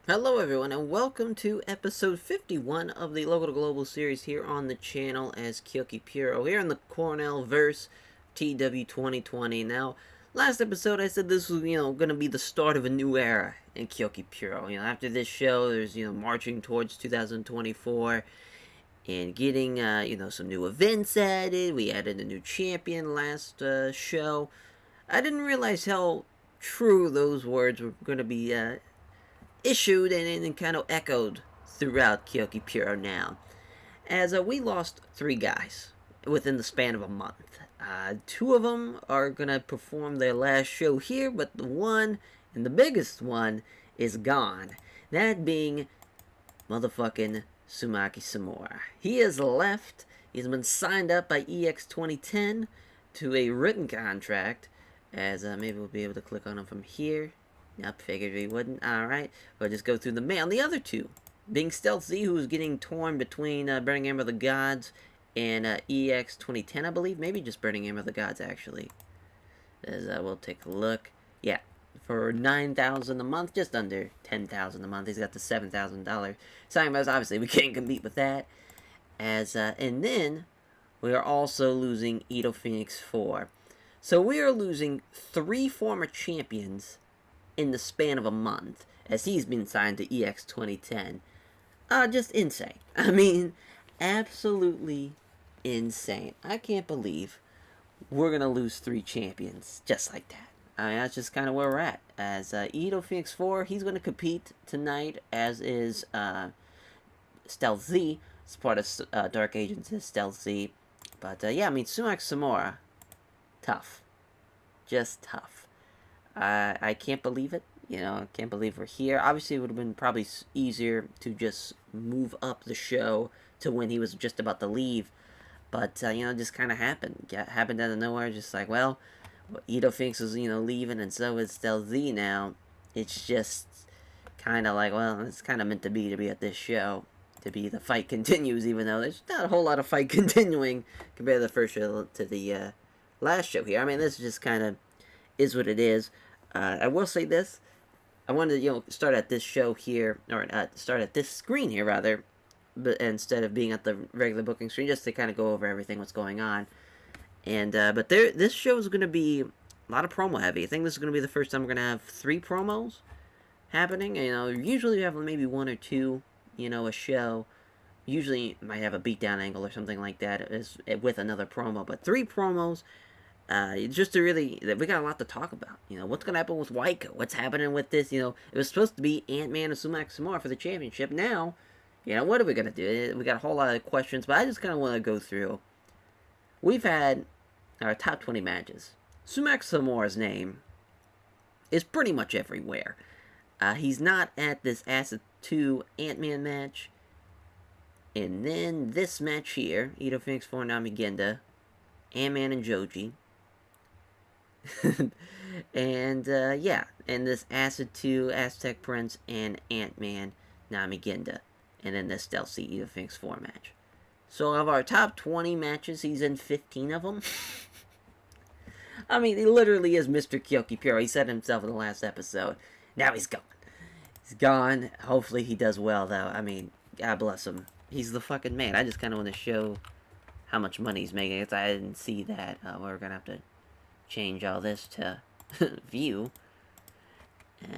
Hello everyone and welcome to episode 51 of the Local to Global series here on the channel as Kyoki Puro here in the Cornell verse TEW 2020. Now, last episode I said this was, going to be the start of a new era in Kyoki Puro. After this show there's, marching towards 2024 and getting, some new events added. We added a new champion last show. I didn't realize how true those words were going to be issued and kind of echoed throughout Kyoki Puro now. As we lost three guys within the span of a month. Two of them are going to perform their last show here, but the one, and the biggest one, is gone. That being motherfucking Sumaki Samura. He has left. He's been signed up by EX 2010 to a written contract. As maybe we'll be able to click on him from here. Yep, figured we wouldn't. Alright, we'll just go through the mail. The other two, being Stealth Z, who's getting torn between Burning Hammer of the Gods and EX 2010, I believe. Maybe just Burning Hammer of the Gods, actually. As we'll take a look. Yeah, for $9,000 a month, just under $10,000 a month. He's got the $7,000 signing bonus. Obviously, we can't compete with that. And then we are also losing Ito Phoenix 4. So we are losing three former champions in the span of a month, as he's been signed to EX 2010. Just insane. I mean, absolutely insane. I can't believe we're gonna lose three champions just like that. I mean, that's just kind of where we're at. As Ito Phoenix 4, he's going to compete tonight, as is Stealth Z. It's part of Dark Agents' Stealth Z. But yeah, I mean, Sumac Samura, tough. Just tough. I can't believe it. I can't believe we're here. Obviously, it would have been probably easier to just move up the show to when he was just about to leave. But, just kind of happened. Happened out of nowhere. Just like, well, Ito Phoenix was, leaving, and so is Stealth Z now. It's just kind of like, well, it's kind of meant to be at this show. To be the fight continues, even though there's not a whole lot of fight continuing compared to the first show to the last show here. I mean, this just kind of is what it is. I will say this. I wanted to, start at this show here, or start at this screen here, rather, but instead of being at the regular booking screen, just to kind of go over everything, what's going on. And, but this show is going to be a lot of promo heavy. I think this is going to be the first time we're going to have 3 promos happening. Usually we have maybe 1 or 2, a show. Usually might have a beatdown angle or something like that with another promo, but 3 promos. Just to really, we got a lot to talk about. What's going to happen with Waiko? What's happening with this? It was supposed to be Ant-Man and Sumac Samar for the championship. Now, what are we going to do? We got a whole lot of questions, but I just kind of want to go through. We've had our top 20 matches. Sumac Samara's name is pretty much everywhere. He's not at this Acid 2 Ant-Man match. And then this match here, Ito Phoenix 4 Namigenda, Ant-Man and Joji. And yeah, and this Acid 2, Aztec Prince, and Ant-Man, Namigenda. And then this Stealth C, Ito Phoenix 4 match. So of our top 20 matches, he's in 15 of them. I mean, he literally is Mr. Kyoki Puro. He said himself in the last episode. Now he's gone. He's gone. Hopefully he does well, though. I mean, God bless him. He's the fucking man. I just kind of want to show how much money he's making. I didn't see that. We're going to have to change all this to view.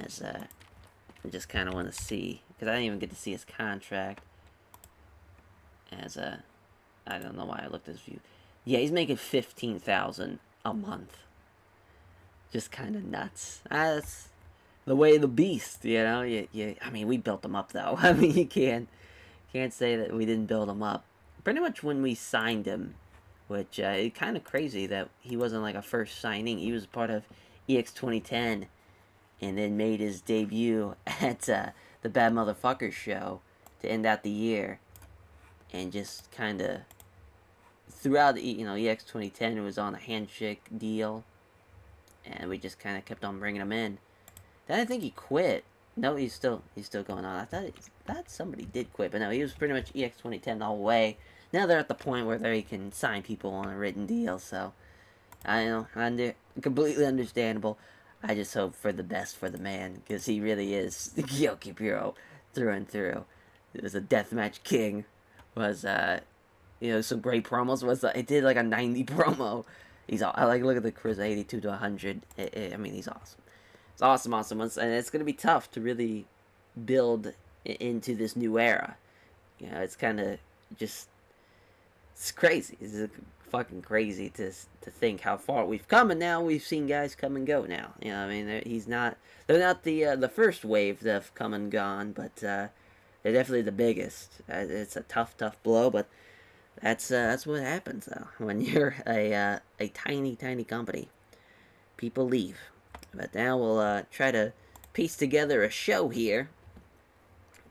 As I just kind of want to see. Because I didn't even get to see his contract. As I don't know why I looked at his view. Yeah, he's making $15,000 a month. Just kind of nuts. That's the way of the beast, I mean, we built him up, though. I mean, you can't say that we didn't build him up. Pretty much when we signed him, which it's kind of crazy that he wasn't like a first signing. He was part of EX 2010 and then made his debut at the Bad Motherfuckers show to end out the year. And just kind of throughout the EX 2010, it was on a handshake deal, and we just kind of kept on bringing him in. Then I think he quit. No, he's still going on. I thought somebody did quit, but no, he was pretty much EX 2010 the whole way. Now they're at the point where they can sign people on a written deal, so I completely understandable. I just hope for the best for the man, because he really is the Yoki Bureau through and through. It was a deathmatch king. Was some great promos. Was it did like a 90 promo. I like look at the Chris 82 to 100. I mean, he's awesome. It's awesome, and it's gonna be tough to really build into this new era. It's kind of just it's crazy. It's fucking crazy to think how far we've come, and now we've seen guys come and go. Now, I mean, they're not the first wave that have come and gone, but they're definitely the biggest. It's a tough blow, but that's what happens though when you're a tiny company. People leave, but now we'll try to piece together a show here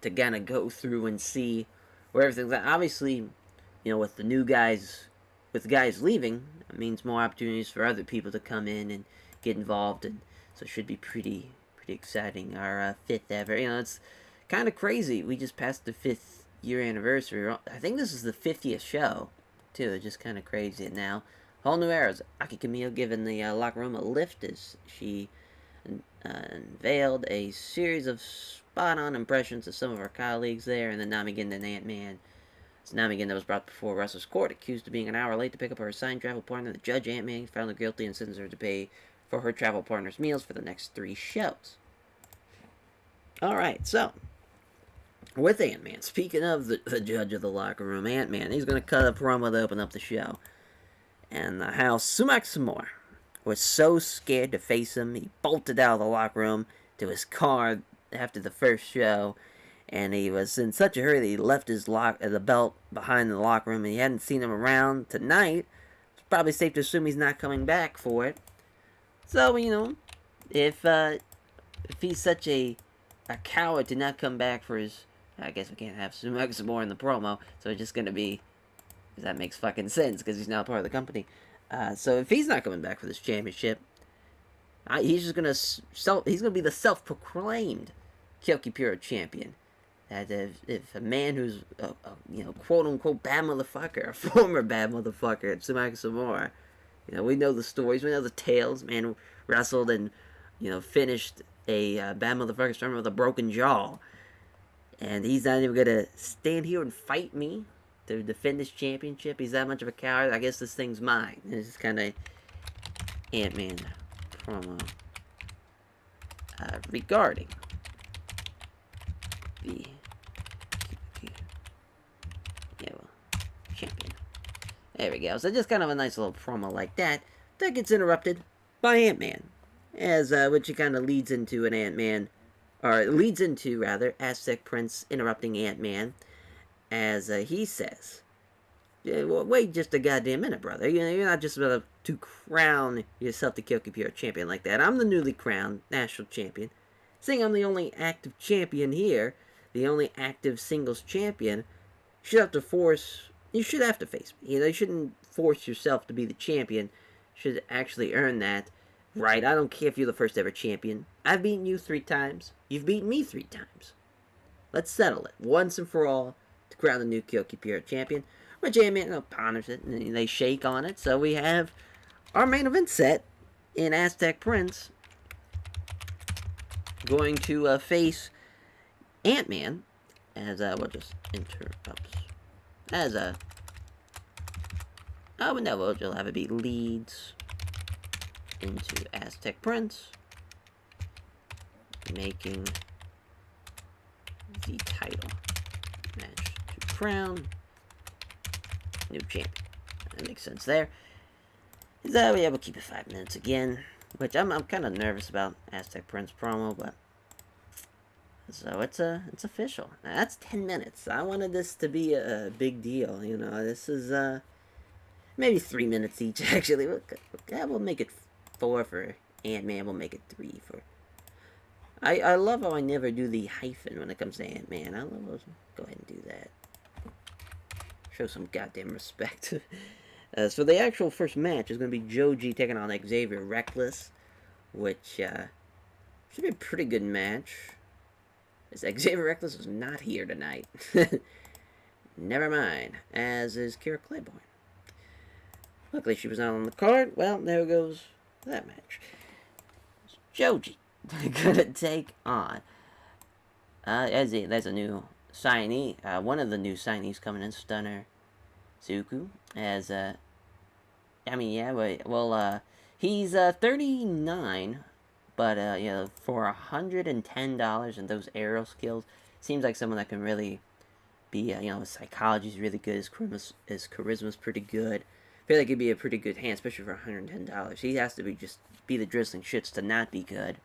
to kind of go through and see where everything's at. Obviously, with the new guys, with the guys leaving, it means more opportunities for other people to come in and get involved, and so it should be pretty exciting. Our fifth ever, it's kind of crazy. We just passed the 5th-year anniversary. I think this is the 50th show, too. It's just kind of crazy. And now, whole new eras. Aki Camille giving the locker room a lift as she unveiled a series of spot-on impressions of some of our colleagues there, and then Namigen and Ant-Man. It's Namigen that was brought before Russell's court, accused of being an hour late to pick up her assigned travel partner. The judge, Ant-Man, found her guilty and sentenced her to pay for her travel partner's meals for the next 3 shows. Alright, so, with Ant-Man, speaking of the judge of the locker room, Ant-Man, he's going to cut a promo to open up the show. And how Sumac Samore was so scared to face him, he bolted out of the locker room to his car after the first show, and he was in such a hurry that he left the belt behind the locker room, and he hadn't seen him around tonight. It's probably safe to assume he's not coming back for it. So, if he's such a coward to not come back for his, I guess we can't have Sumac some more in the promo, so it's just gonna be, because that makes fucking sense, because he's now part of the company. So if he's not coming back for this championship, he's just he's gonna be the self-proclaimed Kyoki Puro champion. That if a man who's a quote unquote bad motherfucker, a former bad motherfucker, Tsumaki Samura, we know the stories, we know the tales. Man wrestled and finished a bad motherfucker starting with a broken jaw, and he's not even gonna stand here and fight me to defend his championship. He's that much of a coward. I guess this thing's mine. And it's kind of Ant-Man promo regarding the champion. There we go. So just kind of a nice little promo like that. That gets interrupted by Ant-Man, as which kind of leads into Aztec Prince interrupting Ant-Man, as he says, wait just a goddamn minute, brother. You're not just about to crown yourself the Kyoki Pure champion like that. I'm the newly crowned national champion. Seeing I'm the only active champion here, the only active singles champion, you should have to face me. You shouldn't force yourself to be the champion. You should actually earn that right. I don't care if you're the first ever champion. I've beaten you 3 times. You've beaten me 3 times. Let's settle it once and for all to crown the new Kyoki Pure champion. Which Ant-Man ponders it, and they shake on it. So we have our main event set in Aztec Prince going to face Ant-Man, as we'll just interrupt. As we'll have it be leads into Aztec Prince, making the title match to crown new champion. That makes sense there. Is that we'll keep it 5 minutes again, which I'm kind of nervous about Aztec Prince promo, but so it's official. Now, that's 10 minutes. I wanted this to be a big deal. This is maybe 3 minutes each. Actually, we'll make it 4 for Ant-Man. We'll make it 3 for. I love how I never do the hyphen when it comes to Ant-Man. I love those. Go ahead and do that. Show some goddamn respect. So the actual first match is going to be Joji taking on Xavier Reckless, which should be a pretty good match. As Xavier Reckless is not here tonight. Never mind. As is Kira Claiborne. Luckily she was not on the card. Well, there goes that match. Joji gonna take on. There's a new signee. One of the new signees coming in, Stunner Zuku. As I mean, yeah, well, he's 39, but for $110 and those aerial skills, seems like someone that can really be, his psychology's really good. His charisma's pretty good. I feel like he'd be a pretty good hand, especially for $110. He has to be the drizzling shits to not be good.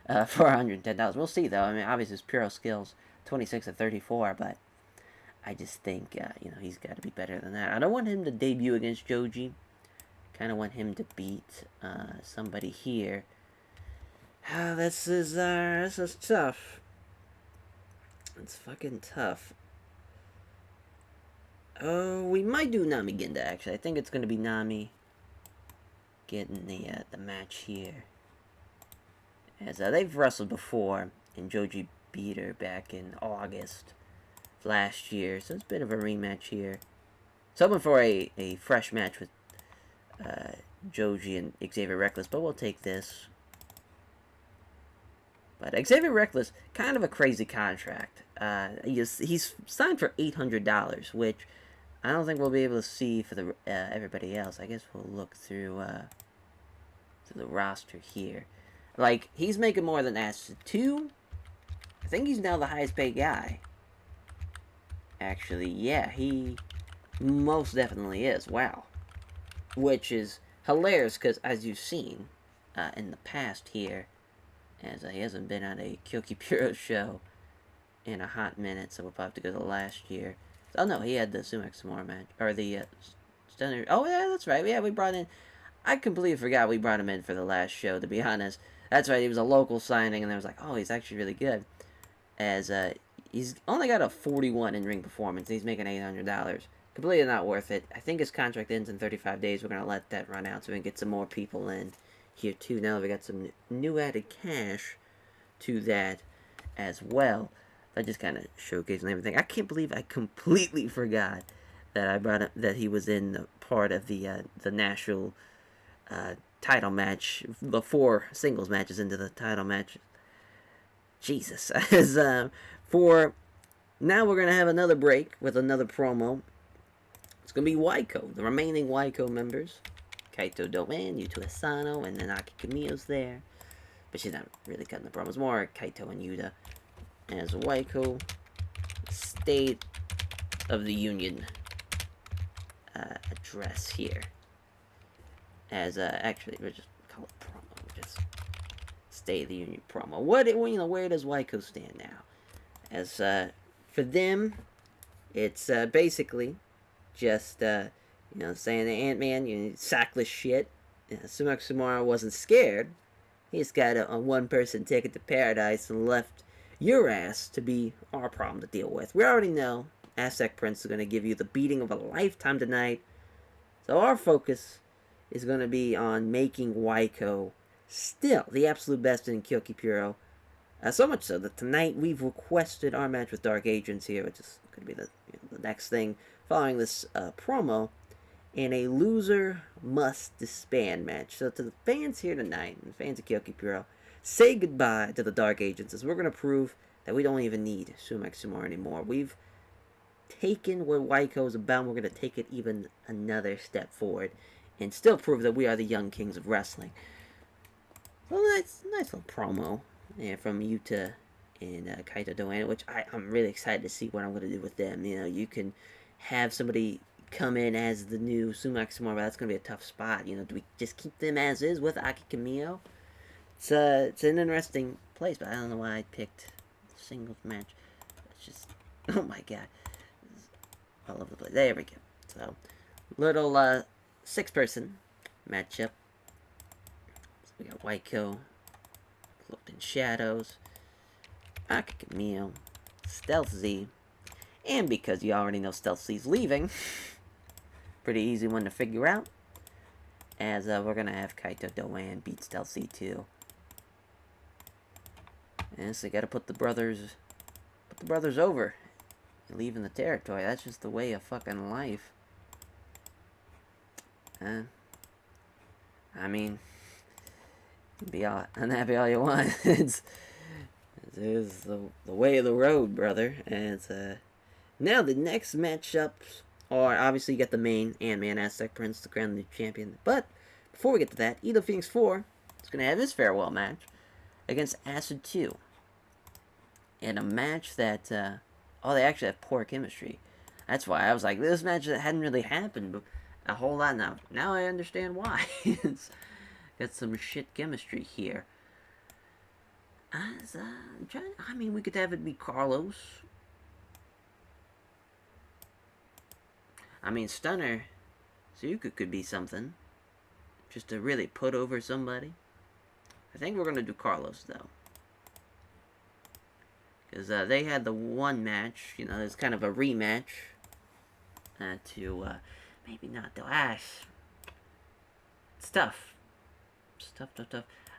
For $110, we'll see though. I mean, obviously his pure skills 26 to 34, but I just think he's got to be better than that. I don't want him to debut against Joji. Kind of want him to beat somebody here. This is tough. It's fucking tough. Oh, we might do Nami Ginda, actually. I think it's going to be Nami getting the match here. As they've wrestled before, and Joji beat her back in August last year. So it's a bit of a rematch here. So hoping for a fresh match with Joji and Xavier Reckless, but we'll take this. But Xavier Reckless, kind of a crazy contract. He's signed for $800, which I don't think we'll be able to see for the everybody else. I guess we'll look through the roster here. Like, he's making more than Acid 2. I think he's now the highest paid guy. Actually, yeah, he most definitely is. Wow. Which is hilarious, because as you've seen in the past here, as he hasn't been on a Kyoki Puro show in a hot minute, so we'll probably have to go to last year. Oh no, he had the Sumac Samora match, or the Stunner. Oh yeah, that's right. Yeah, we brought in. I completely forgot we brought him in for the last show, to be honest. That's right, he was a local signing, and I was like, oh, he's actually really good. As he's only got a 41 in-ring performance, and he's making $800. Completely not worth it. I think his contract ends in 35 days. We're going to let that run out so we can get some more people in here, too. Now that we got some new added cash to that as well. I just kind of showcasing everything. I can't believe I completely forgot that I brought up that he was in the part of the national title match, the 4 singles matches into the title match. Jesus. As for now, we're gonna have another break with another promo. It's gonna be Waiko, the remaining Waiko members. Kaito Doen, Yuto Asano, and then Aki Kamiyo's there. But she's not really cutting the promos. More Kaito and Yuta. As Waiko, State of the Union address here. As actually, we'll just call it promo. We'll just State of the Union promo. Where does Waiko stand now? As for them, it's basically just saying to Ant-Man, you sackless shit. Sumac Samara wasn't scared. He just got a one-person ticket to paradise and left your ass to be our problem to deal with. We already know Aztec Prince is going to give you the beating of a lifetime tonight. So our focus is going to be on making Waiko still the absolute best in Kyoki Puro. So much so that tonight we've requested our match with Dark Agents here, which is going to be the next thing following this promo, in a loser must disband match. So to the fans here tonight, and fans of Kyoki Puro, say goodbye to the Dark Agents, as we're going to prove that we don't even need Sumac Samara anymore. We've taken what Waiko is about, and we're going to take it even another step forward, and still prove that we are the young kings of wrestling. Well, nice little promo from Yuta and Kaito Doen, which I'm really excited to see what I'm going to do with them. You can have somebody come in as the new Sumac Samara, but that's going to be a tough spot. Do we just keep them as is with Aki Kamiyo? It's an interesting place, but I don't know why I picked the singles match. It's just, oh my god, it's all over the place. There we go. So, little 6-person matchup. So we got Waiko, Cloaked in Shadows, Aki Kamiyo, Stealth Z, and because you already know Stealth Z's leaving, pretty easy one to figure out. As we're gonna have Kaito Doen beat Stealth Z too. And so you gotta put the brothers over. You're leaving the territory. That's just the way of fucking life. I mean, Be all unhappy all you want. It's the way of the road, brother. And it's now the next matchups are obviously you got the main Ant-Man Aztec Prince, the crown new champion. But before we get to that, Edo Phoenix 4 is gonna have his farewell match against Acid 2. In a match that oh, they actually have poor chemistry. That's why I was like, this match that hadn't really happened a whole lot now. Now I understand why. It's got some shit chemistry here. I mean, we could have it be Carlos. I mean, Stunner, Sayuka could be something. Just to really put over somebody. I think we're going to do Carlos, though. Because they had the one match, you know, it's kind of a rematch. Maybe not, though. It's tough. It's tough.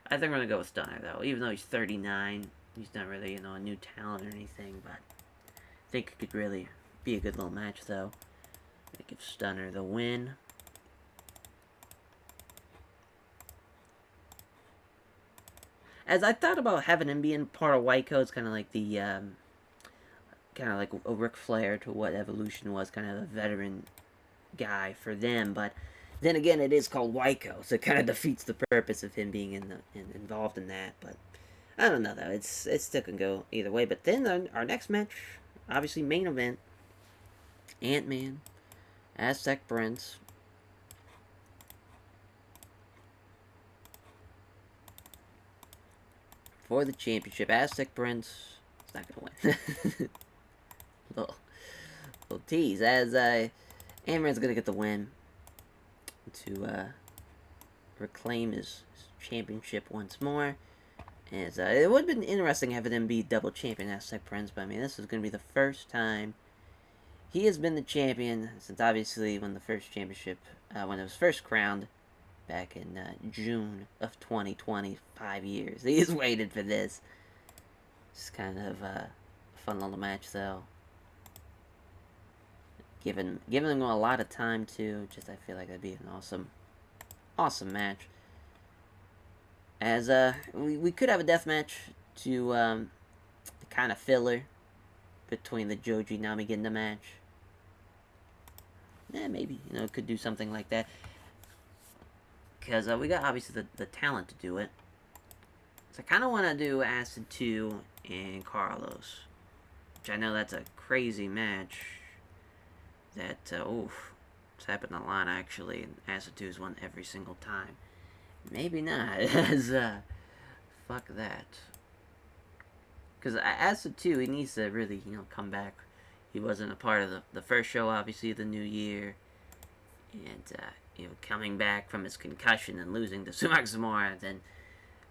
I think we're going to go with Stunner, though. Even though he's 39, he's not really, you know, a new talent or anything. But I think it could really be a good little match, though. I give Stunner the win. As I thought about having him being part of White Coat, it's kind of like the, kind of like a Ric Flair to what Evolution was, kind of a veteran guy for them. But then again, it is called White Coat, so it kind of defeats the purpose of him being involved in that. But I don't know though; it still can go either way. But then our next match, obviously main event, Ant-Man, Aztec Prince. For the championship, Aztec Prince is not going to win. little, little tease. As Ant-Man's going to get the win to reclaim his championship once more. As it would have been interesting having him be double champion, Aztec Prince, but I mean, this is going to be the first time he has been the champion since obviously when the first championship, when it was first crowned back in June of 2020, 5 years. He's waited for this. It's kind of a fun little match, though. Giving him a lot of time, too. Just, I feel like that'd be an awesome match. As, we could have a death match to, kind of filler between the Joji Namiginda match. Yeah, maybe, you know, could do something like that. Because we got, obviously, the talent to do it. So I kind of want to do Acid 2 and Carlos. Which I know that's a crazy match. That, it's happened a lot, actually. And Acid 2's won every single time. Maybe not. As, fuck that. Because Acid 2, he needs to really, you know, come back. He wasn't a part of the first show, obviously, the new year. And, you know, coming back from his concussion and losing to Sumac Zamora, then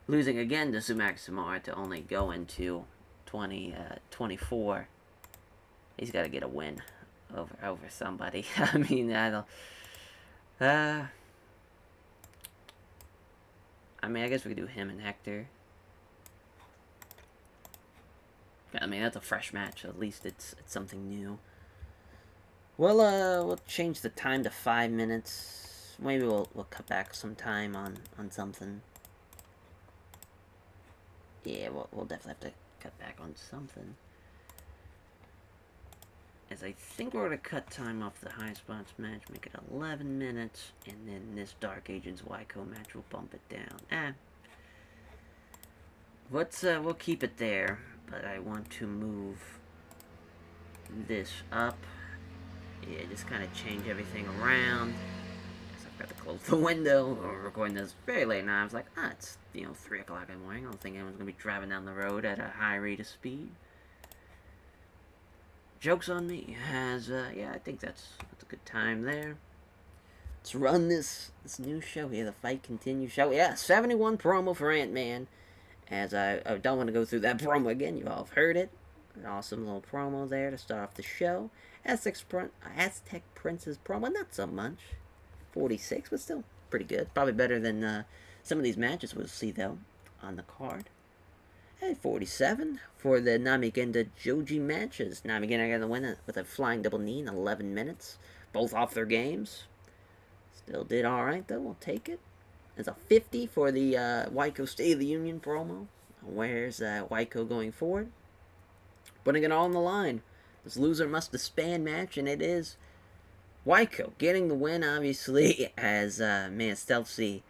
losing again to Sumac Zamora to only go into 2024. He's got to get a win over somebody. I mean, I guess we could do him and Hector. I mean, that's a fresh match. At least it's something new. We'll change the time to 5 minutes. Maybe we'll cut back some time on something. Yeah, we'll definitely have to cut back on something. As I think we're going to cut time off the high spots match, make it 11 minutes, and then this Dark Agents Wyco match will bump it down. We'll keep it there, but I want to move this up. Yeah, just kind of change everything around. So I've got to close the window. We're recording this very late now. I was like, it's, 3 o'clock in the morning. I don't think anyone's going to be driving down the road at a high rate of speed. Joke's on me. I think that's a good time there. Let's run this new show here, the Fight Continue show. Yeah, 71 promo for Ant-Man. As I don't want to go through that promo again. You all have heard it. An awesome little promo there to start off the show. Aztec Prince's promo, not so much. 46, but still pretty good. Probably better than some of these matches we'll see, though, on the card. Hey, 47 for the Namigenda Joji matches. Namigenda got the win with a flying double knee in 11 minutes. Both off their games. Still did alright, though. We'll take it. It's a 50 for the Waiko State of the Union promo. Where's Waiko going forward? Putting it all on the line. This loser must disband match, and it is Waiko getting the win, obviously, as man, Stealthy.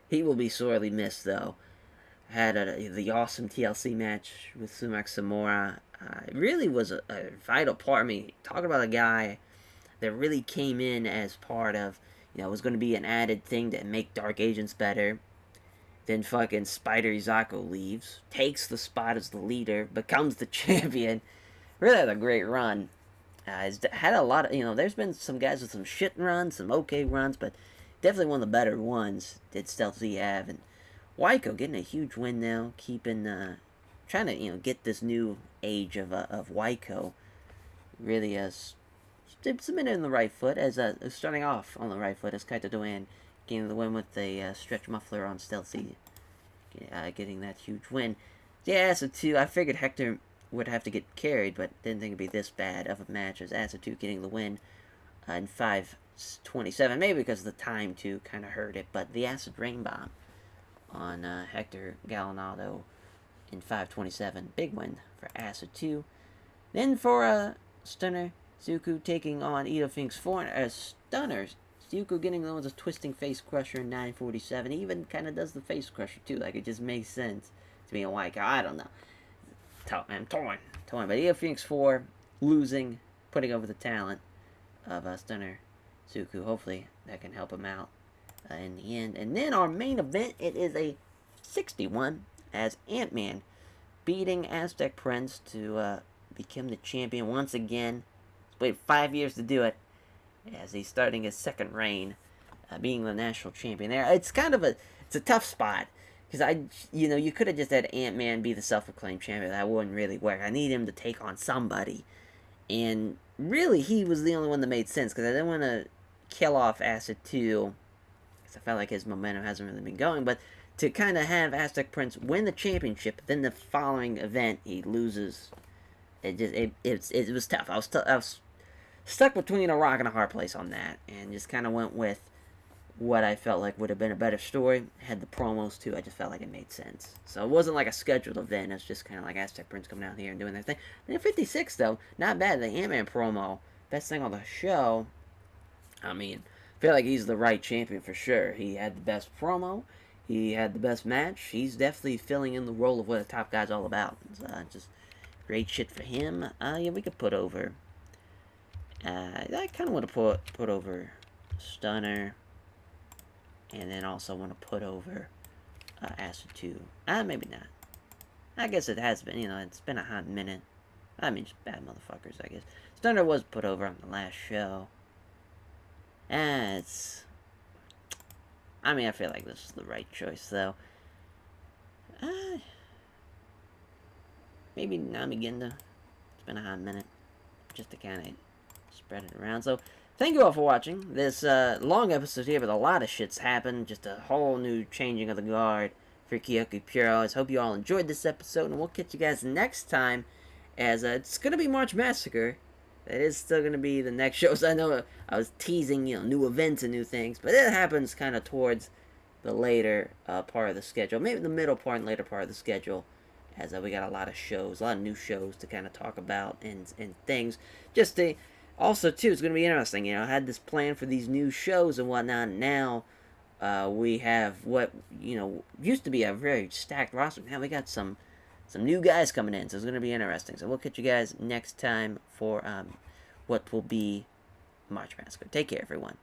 He will be sorely missed, though. Had the awesome TLC match with Sumac Samura. It really was a vital part. I mean, talking about a guy that really came in as part of, was going to be an added thing to make Dark Agents better. Then fucking Spider Izako leaves, takes the spot as the leader, becomes the champion. Really had a great run. He's had a lot of, there's been some guys with some shit runs, some okay runs, but definitely one of the better ones did Stealthy have. And Waiko getting a huge win now, keeping, trying to, get this new age of Waiko. Really has submitted in the right foot, as starting off on the right foot as Kaito Doan getting the win with the stretch muffler on Stealthy, getting that huge win. Yeah, Acid 2, I figured Hector would have to get carried, but didn't think it'd be this bad of a match as Acid 2 getting the win in 5:27. Maybe because the time too kind of hurt it, but the Acid Rain Bomb on Hector Galinado in 5:27. Big win for Acid 2. Then for Stunner Zuku taking on Ito Finks 4 as Stunner. Zuko getting the ones a twisting face crusher in 9:47. He even kind of does the face crusher too. Like, it just makes sense to me. Like, I don't know. I'm torn. But Ito Finks 4 losing, putting over the talent of Stunner Zuku. Hopefully that can help him out in the end. And then our main event, it is a 61 as Ant-Man beating Aztec Prince to become the champion once again. He's waited 5 years to do it, as he's starting his second reign, being the national champion there. It's kind of it's a tough spot, because you could have just had Ant-Man be the self-proclaimed champion. That wouldn't really work. I need him to take on somebody, and really he was the only one that made sense, because I didn't want to kill off Acid 2, because I felt like his momentum hasn't really been going, but to kind of have Aztec Prince win the championship, then the following event he loses, it was tough. I was stuck between a rock and a hard place on that, and just kind of went with what I felt like would have been a better story. Had the promos too. I just felt like it made sense. So it wasn't like a scheduled event. It's just kind of like Aztec Prince coming out here and doing their thing. Then 56 though, not bad. The Ant-Man promo, best thing on the show. I mean, I feel like he's the right champion for sure. He had the best promo. He had the best match. He's definitely filling in the role of what a top guy's all about. Just great shit for him. Yeah, we could put over. I kind of want to put over Stunner, and then also want to put over Acid 2. Maybe not. I guess it has been, it's been a hot minute. I mean, just bad motherfuckers, I guess. Stunner was put over on the last show. I feel like this is the right choice, though. Maybe Namigenda. It's been a hot minute. Just to kind of spread it around. So, thank you all for watching this long episode here, but a lot of shit's happened. Just a whole new changing of the guard for Kyoku Puro. I hope you all enjoyed this episode, and we'll catch you guys next time, as it's going to be March Massacre. It is still going to be the next shows. I know I was teasing, new events and new things, but it happens kind of towards the later part of the schedule. Maybe the middle part and later part of the schedule, as we got a lot of shows, a lot of new shows to kind of talk about and things. Just to, also, too, it's going to be interesting. I had this plan for these new shows and whatnot, and now we have what, used to be a very stacked roster. Now we got some new guys coming in, so it's going to be interesting. So we'll catch you guys next time for what will be March Massacre. Take care, everyone.